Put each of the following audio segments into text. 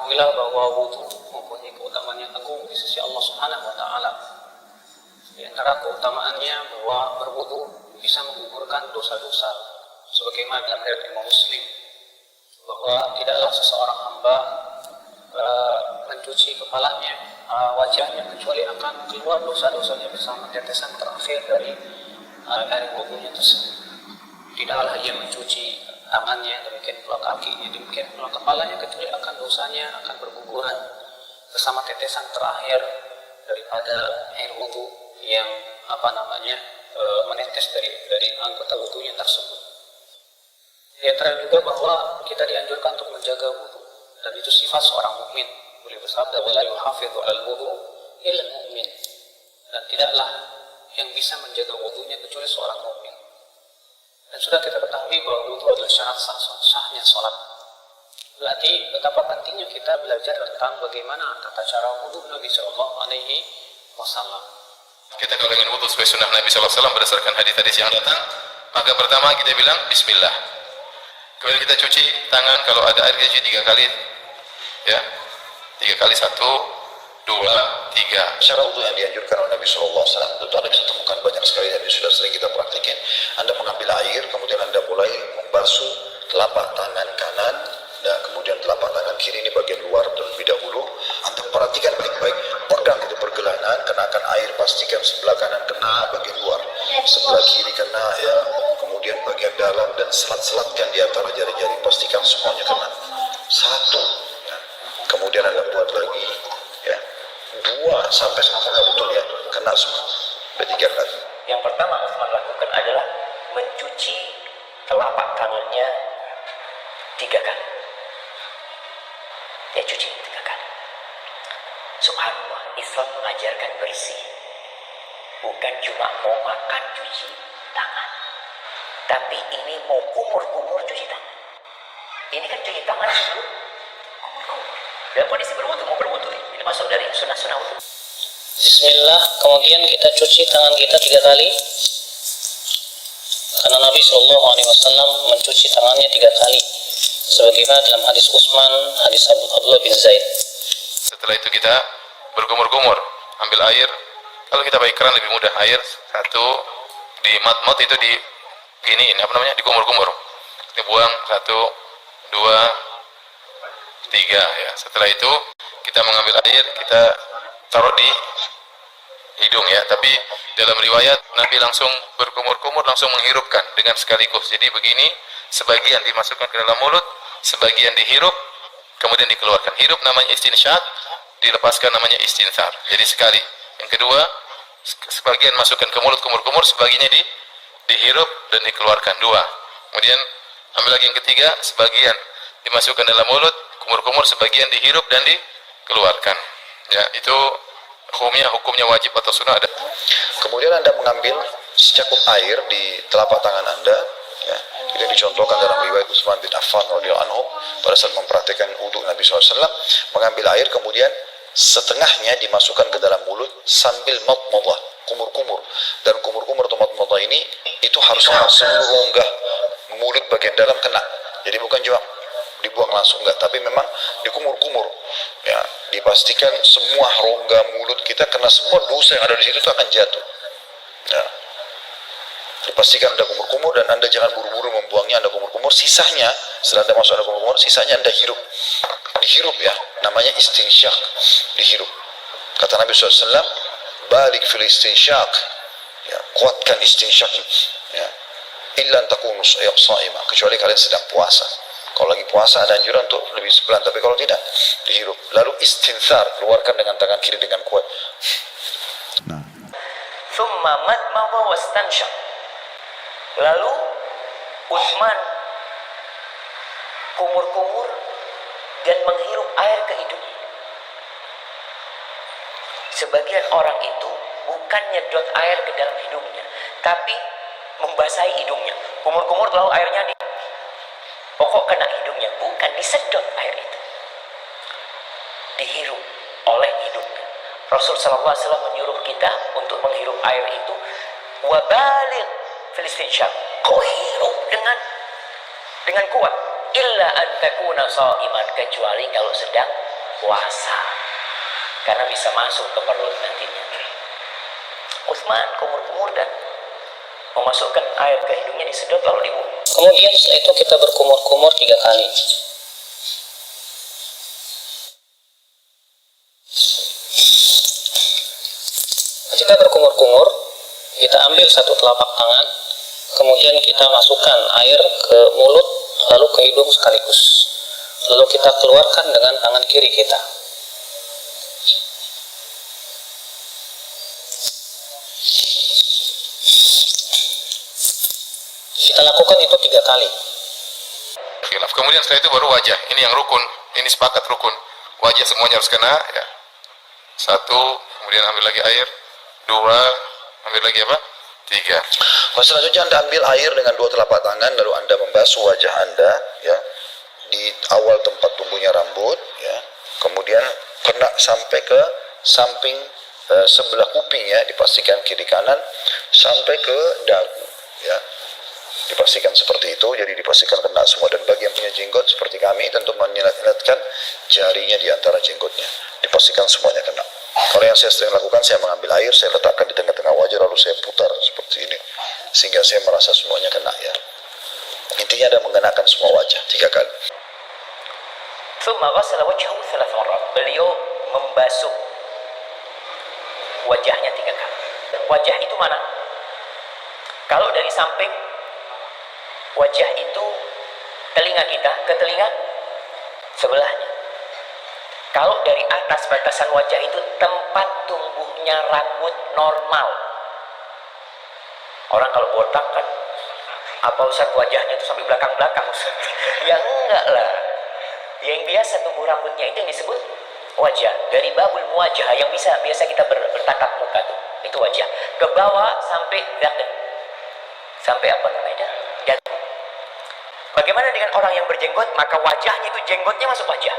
ketahuilah bahwa wudu mempunyai keutamaan yang agung di sisi Allah Subhanahu wa taala. Di antara keutamaannya bahwa berwudu bisa menggugurkan dosa-dosa, sebagaimana dalam riwayat Imam Muslim bahwa tidaklah seseorang hamba mencuci kepalanya, wajahnya, kecuali akan keluar dosa-dosanya bersama tetesan terakhir dari air wudunya tersebut. Tidaklah ia mencuci tangannya, demikian pula kakinya, demikian pula kepalanya, kecuali akan dosanya akan berguguran bersama tetesan terakhir daripada air wudu yang menetes dari anggota wudunya tersebut. Ya, terakhir juga bahwa kita dianjurkan untuk menjaga wudu, dan itu sifat seorang mukmin. Beliau bersabda, "Wala yuhafidhu 'alal wudu illa mu'min." Dan tidaklah yang bisa menjaga wudunya kecuali seorang mukmin. Dan sudah kita ketahui bahwa wudu adalah syarat sahnya sholat. Berarti betapa pentingnya kita belajar tentang bagaimana tata cara wudu Nabi Shallallahu Alaihi Wasallam. Kita kalau ingin wudu sesuai sunnah Nabi Sallallahu Alaihi Wasallam berdasarkan hadis-hadis yang datang, maka pertama kita bilang Bismillah. Kemudian kita cuci tangan, kalau ada air kita cuci 3 kali, ya, 3 kali, 1, 2, 3. Cara wudu yang dianjurkan oleh Nabi Sallallahu Alaihi Wasallam tentu Anda bisa temukan banyak sekali dan sudah sering kita praktikin. Anda mengambil air, kemudian Anda mulai membasuh telapak tangan kanan, dan kemudian telapak tangan kiri ini bagian luar terlebih dahulu. Anda perhatikan baik-baik, pegang itu pergelangan, kenakan air, pastikan sebelah kanan kena bagian luar, sebelah kiri kena, ya, kemudian bagian dalam, dan selat-selatkan di antara jari-jari, pastikan semuanya kena. 1, ya. Kemudian Anda buat lagi, ya, 2 sampai betul ya, kena semua. 3 kali. Yang pertama Utsman lakukan adalah mencuci telapak tangannya 3 kali. Dia cuci 3 kali. Subhanallah, Islam mengajarkan bersih. Bukan cuma mau makan cuci tangan, tapi ini mau kumur-kumur cuci tangan. Ini kan cuci tangan sebelum kumur-kumur. Dalam kondisi berwudu, mau berwudu, ini masuk dari sunnah-sunnah wudu. Bismillah, kemudian kita cuci tangan kita 3 kali. Karena Nabi Shallallahu Alaihi Wasallam mencuci tangannya 3 kali, sebagaimana dalam hadis Utsman, hadis Abdullah bin Zaid. Setelah itu kita berkumur-kumur, ambil air. Kalau kita pakai keran lebih mudah, air 1 di mat-mat itu di gini, dikumur-kumur. Dibuang 1, 2, 3, ya. Setelah itu kita mengambil air, kita taruh di hidung, ya. Tapi dalam riwayat Nabi langsung berkumur-kumur, langsung menghirupkan dengan sekaligus. Jadi begini, sebagian dimasukkan ke dalam mulut, sebagian dihirup, kemudian dikeluarkan. Hirup namanya istinsyaq, dilepaskan namanya istinthar. Jadi sekali. Yang kedua, sebagian masukkan ke mulut, kumur-kumur, sebagiannya dihirup dan dikeluarkan. 2. Kemudian ambil lagi yang ketiga, sebagian dimasukkan dalam mulut, kumur-kumur, sebagian dihirup dan dikeluarkan. Ya, itu hukumnya wajib atau sunnah ada. Kemudian Anda mengambil secakup air di telapak tangan Anda, ya. Itu yang dicontohkan dalam riwayat Utsman bin Affan radhiyallahu anhu pada saat mempraktikkan wudu Nabi SAW, mengambil air kemudian setengahnya dimasukkan ke dalam mulut sambil madmadah, kumur-kumur. Dan kumur-kumur atau madmadah ini itu harusnya seluruh rongga mulut bagian dalam kena. Jadi bukan cuma dibuang langsung, enggak, tapi memang dikumur-kumur, ya, dipastikan semua rongga mulut kita, karena semua dosa yang ada di situ itu akan jatuh, ya. Dipastikan Anda kumur-kumur, dan Anda jangan buru-buru membuangnya. Anda kumur-kumur, sisanya setelah Anda masuk Anda kumur-kumur, sisanya Anda dihirup, ya, namanya istinsyaq, dihirup. Kata Nabi SAW, balik fil istinsyaq, ya, kuatkan istinsyaq, ya, illa takunu sha'ima, kecuali kalian sedang puasa. Kalau lagi puasa ada anjuran untuk lebih pelan, tapi kalau tidak, dihirup. Lalu istinthar, keluarkan dengan tangan kiri dengan kuat. Thumma madmadha wastansyaq. Lalu Utsman kumur-kumur dan menghirup air ke hidungnya. Sebagian orang itu bukan nyedot air ke dalam hidungnya, tapi membasahi hidungnya. Kumur-kumur lalu airnya pokok kena hidungnya, bukan disedot air itu, dihirup oleh hidungnya. Rasul sallallahu alaihi wasallam menyuruh kita untuk menghirup air itu, wabaligh fil istinsyaq, kau hirup dengan kuat, illa an takuna shaiman, kecuali kalau sedang puasa, karena bisa masuk ke perut nantinya. Utsman kumur-kumur dan memasukkan air ke hidungnya, disedot lalu dibuang. Kemudian setelah itu kita berkumur-kumur 3 kali. Ketika berkumur-kumur, kita ambil satu telapak tangan, kemudian kita masukkan air ke mulut, lalu ke hidung sekaligus. Lalu kita keluarkan dengan tangan kiri kita. Kita lakukan itu 3 kali. Khilaf. Kemudian setelah itu baru wajah. Ini yang rukun. Ini sepakat rukun. Wajah semuanya harus kena. Ya. 1, kemudian ambil lagi air. 2, ambil lagi apa? 3. Selanjutnya Anda ambil air dengan 2 telapak tangan, lalu Anda membasuh wajah Anda, ya, di awal tempat tumbuhnya rambut, ya. Kemudian kena sampai ke samping sebelah kuping, ya, dipastikan kiri kanan sampai ke dagu, ya. Dipastikan seperti itu, jadi dipastikan kena semua. Dan bagi yang punya jenggot seperti kami, tentu menyilat-nyilatkan jarinya di antara jenggotnya, dipastikan semuanya kena. Kalau yang saya sering lakukan, saya mengambil air, saya letakkan di tengah-tengah wajah, lalu saya putar seperti ini, sehingga saya merasa semuanya kena, ya. Intinya ada mengenakan semua wajah 3 kali. Tsumma ghassala wajhahu 3 marrat. Beliau membasuh wajahnya 3 kali. Wajah itu mana? Kalau dari samping wajah itu telinga kita ke telinga sebelahnya. Kalau dari atas batasan wajah itu tempat tumbuhnya rambut normal. Orang kalau botak kan, apa Ustaz wajahnya itu sampai belakang-belakang Ustaz? Ya enggak lah. Yang biasa tumbuh rambutnya itu yang disebut wajah. Dari babul muwajah yang biasa kita bertatap muka tuh, itu wajah. Ke bawah sampai dagu. Sampai apa namanya? Dagu. Bagaimana dengan orang yang berjenggot? Maka wajahnya itu jenggotnya masuk wajah.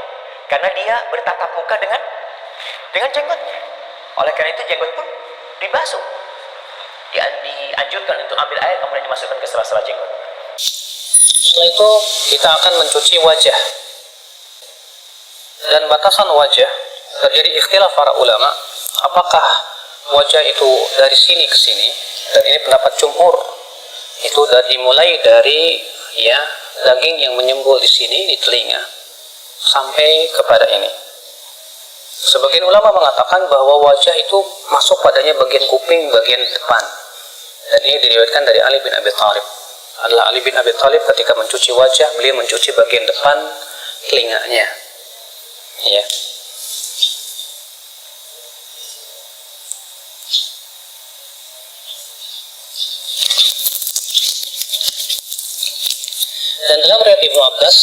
Karena dia bertatap muka dengan jenggotnya. Oleh karena itu jenggot pun dibasuh. Dianjurkan untuk ambil air kemudian dimasukkan ke sela-sela jenggot. Setelah itu kita akan mencuci wajah. Dan batasan wajah terjadi ikhtilaf para ulama, apakah wajah itu dari sini ke sini, dan ini pendapat jumhur, itu mulai dari, ya, daging yang menyembul di sini di telinga sampai kepada ini. Sebagian ulama mengatakan bahwa wajah itu masuk padanya bagian kuping bagian depan, dan ini diriwayatkan dari Ali bin Abi Thalib. Adalah Ali bin Abi Thalib ketika mencuci wajah, beliau mencuci bagian depan telinganya, ya. Dan dalam riwayat Ibnu Abbas,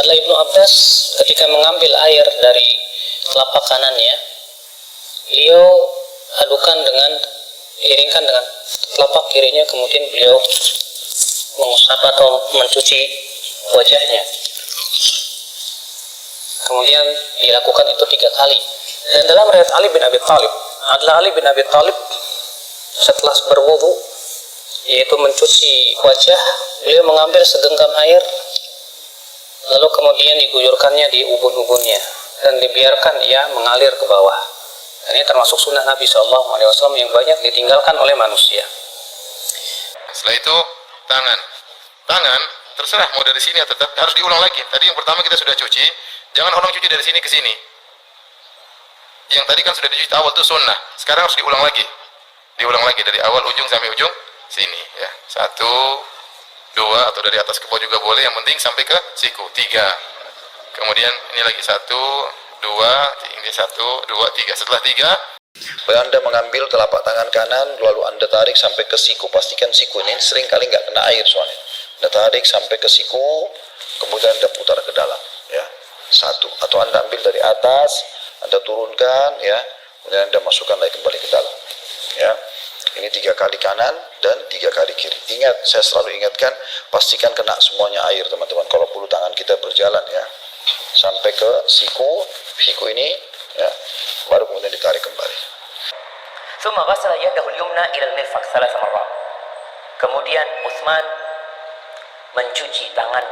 adalah Ibnu Abbas ketika mengambil air dari telapak kanannya, beliau iringkan dengan telapak kirinya, kemudian beliau mengusap atau mencuci wajahnya. Kemudian dilakukan itu 3 kali. Dan dalam riwayat Ali bin Abi Thalib, adalah Ali bin Abi Thalib setelah berwudu, yaitu mencuci wajah, beliau mengambil segenggam air, lalu kemudian diguyurkannya di ubun-ubunnya dan dibiarkan ia mengalir ke bawah. Dan ini termasuk sunnah Nabi SAW yang banyak ditinggalkan oleh manusia. Setelah itu tangan terserah mau dari sini atau tetap harus diulang lagi. Tadi yang pertama kita sudah cuci, jangan orang cuci dari sini ke sini. Yang tadi kan sudah dicuci awal itu sunnah, sekarang harus diulang lagi dari awal ujung sampai ujung sini, ya. 1, 2, atau dari atas ke bawah juga boleh, yang penting sampai ke siku. 3, kemudian ini lagi 1, 2, ini 1, 2, 3. Setelah 3, Anda mengambil telapak tangan kanan, lalu Anda tarik sampai ke siku. Pastikan siku ini sering kali nggak kena air soalnya. Anda tarik sampai ke siku, kemudian Anda putar ke dalam, ya. 1, atau Anda ambil dari atas, Anda turunkan, ya, kemudian Anda masukkan lagi kembali ke dalam, ya. Ini 3 kali kanan dan 3 kali kiri. Ingat, saya selalu ingatkan, pastikan kena semuanya air, teman-teman. Kalau perlu tangan kita berjalan, ya, sampai ke siku ini, ya, baru kemudian ditarik kembali. Tsumma ghassala yadahu al-yumna ila al-mirfaq 3 marrat. Kemudian Utsman mencuci tangan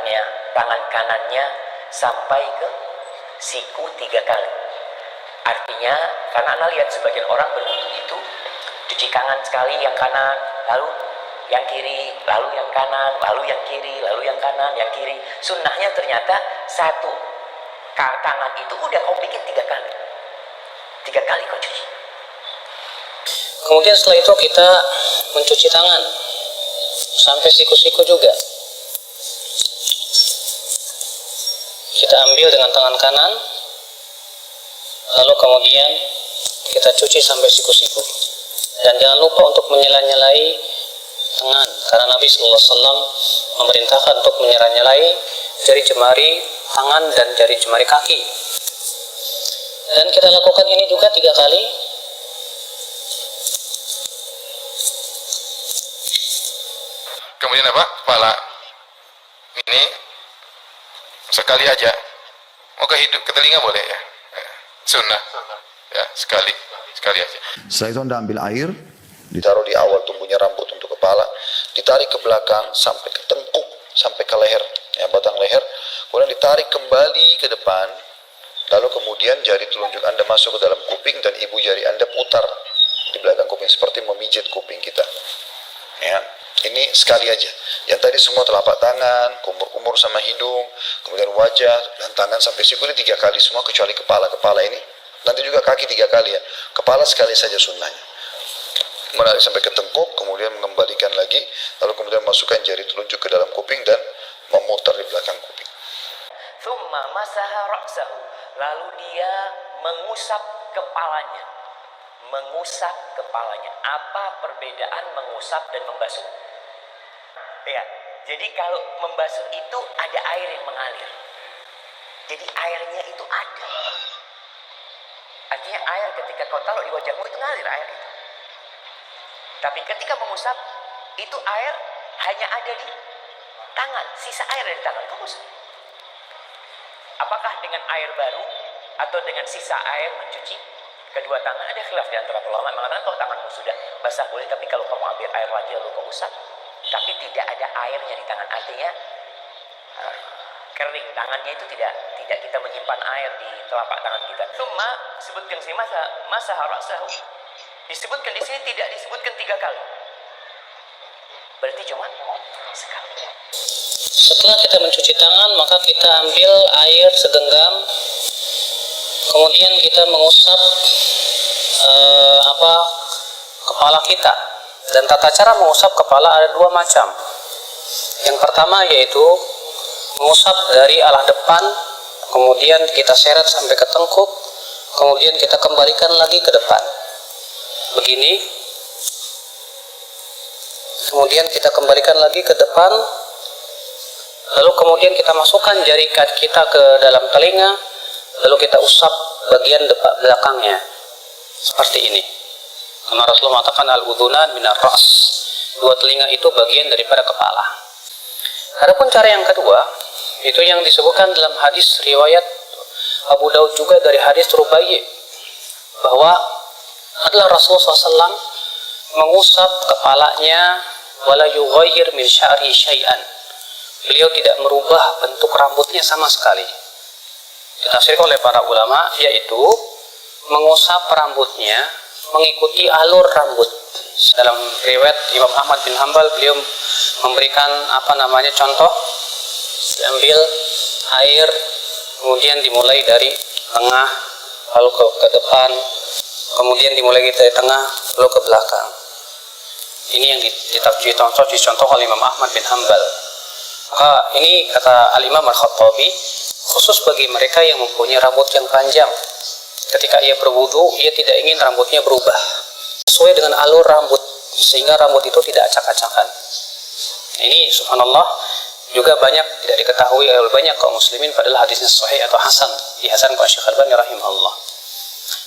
kanannya sampai ke siku 3 kali. Artinya, karena Anda lihat sebagian orang berwudu itu cuci tangan sekali yang kanan, lalu yang kiri, lalu yang kanan, lalu yang kiri, lalu yang kanan, yang kiri. Sunnahnya ternyata satu tangan itu udah kau bikin 3 kali. 3 kali kau cuci. Kemudian setelah itu kita mencuci tangan sampai siku-siku juga. Kita ambil dengan tangan kanan, lalu kemudian kita cuci sampai siku-siku. Dan jangan lupa untuk menyela-nyelai tangan, karena Nabi SAW memerintahkan untuk menyela-nyelai jari jemari tangan dan jari jemari kaki. Dan kita lakukan ini juga 3 kali. Kemudian apa? Kepala ini sekali aja. Mau ke hidung, ke telinga boleh ya. Sunnah. Ya, sekali aja. Setelah itu Anda ambil air, ditaruh di awal tumbuhnya rambut untuk kepala, ditarik ke belakang sampai ke tengkuk, sampai ke leher, ya, batang leher, kemudian ditarik kembali ke depan, lalu kemudian jari telunjuk Anda masuk ke dalam kuping dan ibu jari Anda putar di belakang kuping seperti memijit kuping kita. Ya, ini sekali aja. Yang tadi semua telapak tangan, kumur-kumur sama hidung, kemudian wajah dan tangan sampai siku ini 3 kali semua kecuali kepala. Kepala ini nanti juga kaki 3 kali ya. Kepala sekali saja sunnahnya. Menarik sampai ke tengkuk, kemudian mengembalikan lagi, lalu kemudian masukkan jari telunjuk ke dalam kuping dan memutar di belakang kuping. Thumma masaha ra'sahu. Lalu dia mengusap kepalanya. Mengusap kepalanya. Apa perbedaan mengusap dan membasuh? Ya, jadi kalau membasuh itu ada air yang mengalir. Jadi airnya itu ada. Artinya air ketika kau taruh di wajahmu itu ngalir air itu. Tapi ketika mengusap, itu air hanya ada di tangan. Sisa air dari tangan. Kau usap. Apakah dengan air baru atau dengan sisa air mencuci kedua tangan? Ada khilaf di antara ulama mengatakan kalau tanganmu sudah basah boleh, tapi kalau kamu ambil air lagi lalu kau usap, tapi tidak ada airnya di tangan, artinya kering tangannya itu tidak kita menyimpan air di telapak tangan kita. Cuma sebutkan sini masa ra'sahu. Disebutkan di sini tidak disebutkan 3 kali. Berarti cuma sekali. Setelah kita mencuci tangan, maka kita ambil air segenggam, kemudian kita mengusap kepala kita. Dan tata cara mengusap kepala ada 2 macam. Yang pertama yaitu mengusap dari arah depan, kemudian kita seret sampai ke tengkuk, kemudian kita kembalikan lagi ke depan. Begini. Kemudian kita kembalikan lagi ke depan. Lalu kemudian kita masukkan jari kita ke dalam telinga, lalu kita usap bagian belakangnya seperti ini. Karena Rasulullah mengatakan al-udhunan minar ra's. 2 telinga itu bagian daripada kepala. Adapun cara yang kedua, itu yang disebutkan dalam hadis riwayat Abu Daud juga dari hadis Rubayyi, bahwa adalah Rasulullah SAW mengusap kepalanya wala yughayyir min sya'ri syai'an. Beliau tidak merubah bentuk rambutnya sama sekali. Ditafsirkan oleh para ulama yaitu mengusap rambutnya mengikuti alur rambut. Dalam riwayat Imam Ahmad bin Hanbal, beliau memberikan contoh, ambil air kemudian dimulai dari tengah lalu ke depan, kemudian dimulai dari tengah lalu ke belakang. Ini yang dicontoh oleh Imam Ahmad bin Hanbal. Maka ini kata Al-Imam Al-Khattabi, khusus bagi mereka yang mempunyai rambut yang panjang, ketika ia berwudu, ia tidak ingin rambutnya berubah sesuai dengan alur rambut, sehingga rambut itu tidak acak-acakan. Ini subhanallah juga banyak tidak diketahui oleh banyak kaum muslimin, padahal hadisnya sahih atau hasan, dihasankan oleh Syekh Albani rahimahullah.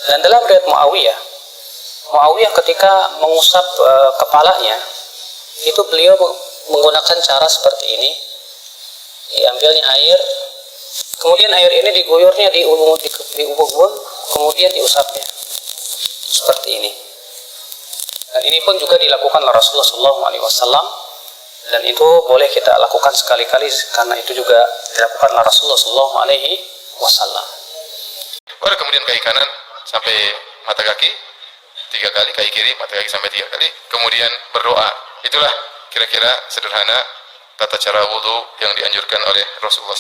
Dan dalam riwayat Muawiyah ketika mengusap kepalanya, itu beliau menggunakan cara seperti ini. Diambilnya air, kemudian air ini diguyurnya di ubun-ubun, kemudian diusapnya seperti ini. Dan ini pun juga dilakukan oleh Rasulullah SAW, dan itu boleh kita lakukan sekali-kali karena itu juga dilakukan oleh Rasulullah SAW. Baru kemudian kaki kanan sampai mata kaki 3 kali, kaki kiri mata kaki sampai 3 kali, kemudian berdoa. Itulah kira-kira sederhana tata cara wudu yang dianjurkan oleh Rasulullah.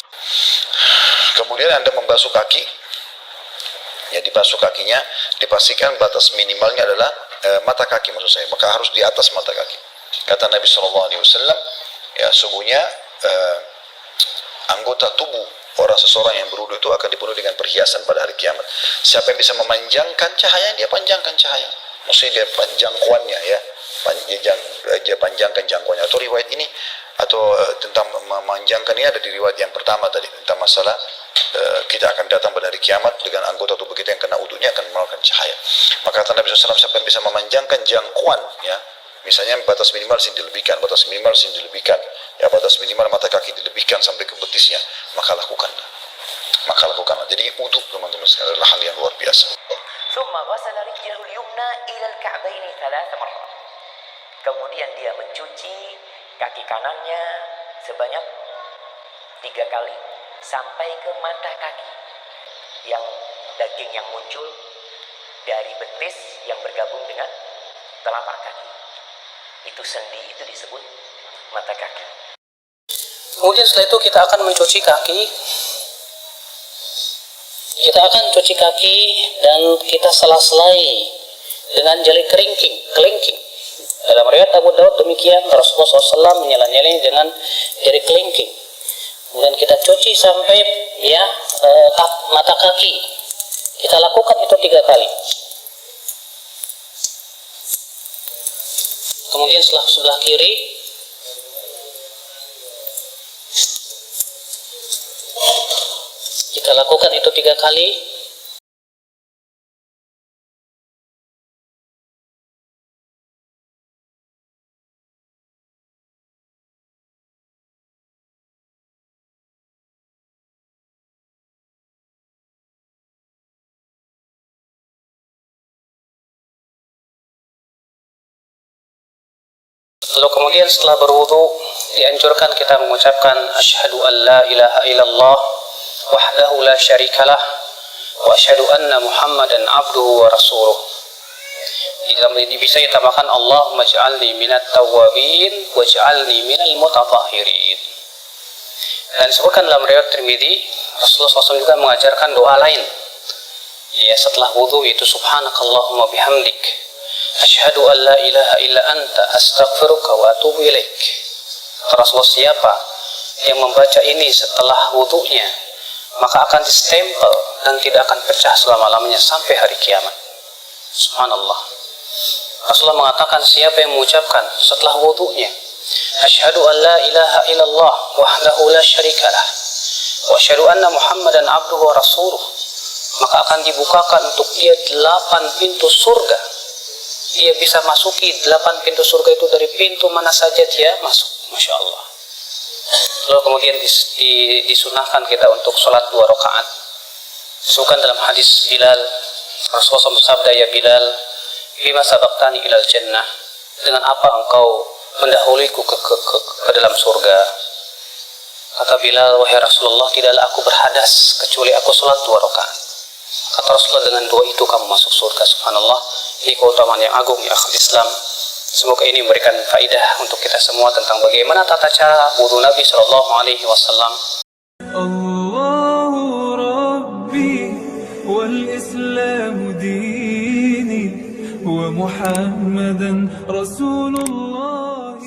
Kemudian Anda membasuh kaki, ya dibasuh kakinya, dipastikan batas minimalnya adalah mata kaki maksud saya, maka harus di atas mata kaki. Kata Nabi SAW, ya sungguhnya anggota tubuh seseorang yang berwudu itu akan dipenuhi dengan perhiasan pada hari kiamat. Siapa yang bisa memanjangkan cahaya, dia panjangkan cahaya. Maksudnya dia jangkauannya ya, dia panjangkan jangkauannya. Atau riwayat ini atau tentang memanjangkan ini ada di riwayat yang pertama tadi tentang masalah kita akan datang pada hari kiamat dengan anggota tubuh kita yang kena wudunya akan mengeluarkan cahaya. Maka kata Nabi SAW, siapa yang bisa memanjangkan jangkauan, ya, misalnya batas minimal sini dilebihkan, batas minimal sini dilebihkan, ya batas minimal mata kaki dilebihkan sampai ke betisnya, maka lakukanlah. Maka lakukanlah. Jadi wudu teman-teman sekalian adalah hal yang luar biasa. ثم غسل رجله اليمنى إلى الكعبين 3 مرات. Kemudian dia mencuci kaki kanannya sebanyak 3 kali sampai ke mata kaki, yang daging yang muncul dari betis yang bergabung dengan telapak kaki. Itu sendi, itu disebut mata kaki. Kemudian setelah itu kita akan mencuci kaki. Kita akan cuci kaki dan kita sela-selai dengan jari kelingking. Dalam riwayat Abu Daud demikian, Rasulullah SAW menyela-nyelanya dengan jari kelingking. Kemudian kita cuci sampai ya mata kaki. Kita lakukan itu 3 kali. Kemudian sebelah kiri kita lakukan itu 3 kali. Lalu kemudian setelah berwudu dianjurkan kita mengucapkan asyhadu an la ilaha illallah wahdahu la syarikalah wa asyhadu anna Muhammadan abduhu wa rasuluh. Bisa ditambahkan Allahumma ij'alni minat tawwabin waj'alni minal mutatahhirin. Dan disebutkan dalam riwayat Tirmidzi, Rasulullah SAW juga mengajarkan doa lain. Ya, setelah wudu itu subhanakallahumma bihamdik asyhadu an la ilaha illa anta astaghfiruka wa atubu ilaik. Rasulullah, siapa yang membaca ini setelah wudunya, maka akan distempel dan tidak akan pecah selama-lamanya sampai hari kiamat. Subhanallah. Rasulullah mengatakan siapa yang mengucapkan setelah wudunya asyhadu an la ilaha illallah wahdahu la syarikalah wa asyhadu anna Muhammadan abduhu wa rasuluh, maka akan dibukakan untuk dia 8 pintu surga. Dia bisa masuki 8 pintu surga itu dari pintu mana saja dia masuk. Masya Allah. Lalu kemudian disunahkan kita untuk sholat 2 rakaat. Disebutkan dalam hadis Bilal, Rasulullah bersabda, ya Bilal, bima sabaqtani ilal jannah, dengan apa engkau mendahuliku ke dalam surga? Kata Bilal, wahai Rasulullah, tidaklah aku berhadas kecuali aku sholat 2 rakaat. Kata Rasulullah, dengan 2 itu kamu masuk surga. Subhanallah. Ini keutamaan yang agung ya akhul Islam. Semoga ini memberikan faidah untuk kita semua tentang bagaimana tata cara wudu Nabi SAW. Allahu Rabbi wal Islam dini wa Muhammadan Rasulullah.